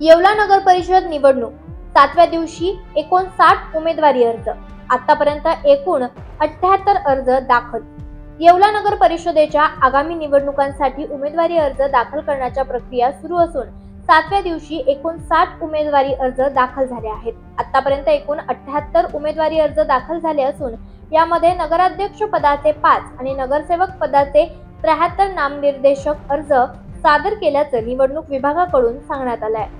येवला नगर परिषद निवडणूक 7व्या दिवशी 59 उमेदवारी अर्ज। आतापर्यंत एकूण 78 अर्ज दाखल। येवला नगर परिषदेच्या आगामी निवडणुकांसाठी उमेदवारी अर्ज दाखल करण्याच्या प्रक्रिया सुरू असून 7व्या दिवशी 59 उमेदवारी अर्ज दाखल झाले आहेत। आतापर्यंत एकूण 78 उमेदवारी अर्ज दाखल झाले असून यामध्ये नगराध्यक्ष पदाचे 5 आणि नगरसेवक पदाचे 73 नामनिर्देशक अर्ज सादर केल्याचं निवडणूक विभागाकडून सांगण्यात आलं आहे।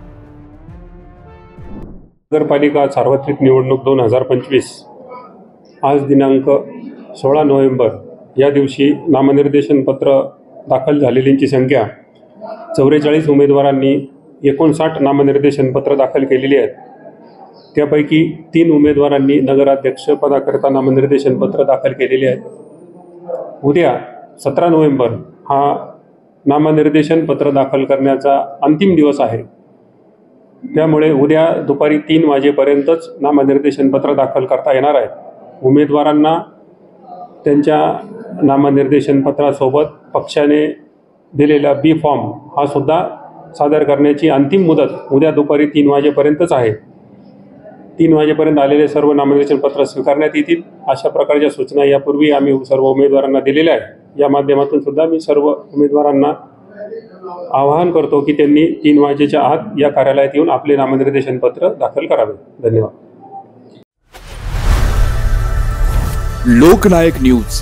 नगरपालिका सार्वत्रिक निवडणूक 2025 आज दिनांक 16 नोव्हेंबर या दिवशी नामनिर्देशन पत्र दाखल झालेल्यांची संख्या 44 उमेदवारांनी 59 नामनिर्देशन पत्र दाखल केलेली आहेत। त्यापैकी 3 उमेदवारांनी नगराध्यक्ष पदाकरता नामनिर्देशन पत्र दाखल केलेले आहेत। उद्या 17 नोव्हेंबर हा नामनिर्देशन पत्र दाखल करण्याचा अंतिम दिवस आहे। त्यामुळे उद्या दुपारी 3 वाजेपर्यंतच नामनिर्देशन पत्र दाखल करता येणार आहे। उमेदवारांना त्यांच्या नामनिर्देशन पत्रासोबत पक्षाने दिलेला बी फॉर्म हा सुद्धा सादर करण्याची अंतिम मुदत उद्या दुपारी 3 वाजेपर्यंतच आहे। 3 वाजेपर्यंत आलेले सर्व नामनिर्देशन पत्र स्वीकारण्यात येतील अशा प्रकारच्या सूचना यापूर्वी आम्ही सर्व उमेदवारांना दिलेल्या आहेत। या माध्यमातून सुद्धा मी सर्व उमेदवारांना आवाहन करतो की त्यांनी 3 वाजेच्या आत या कार्यालयात येऊन आपले नामनिर्देशन पत्र दाखल करावे। धन्यवाद। लोकनायक न्यूज।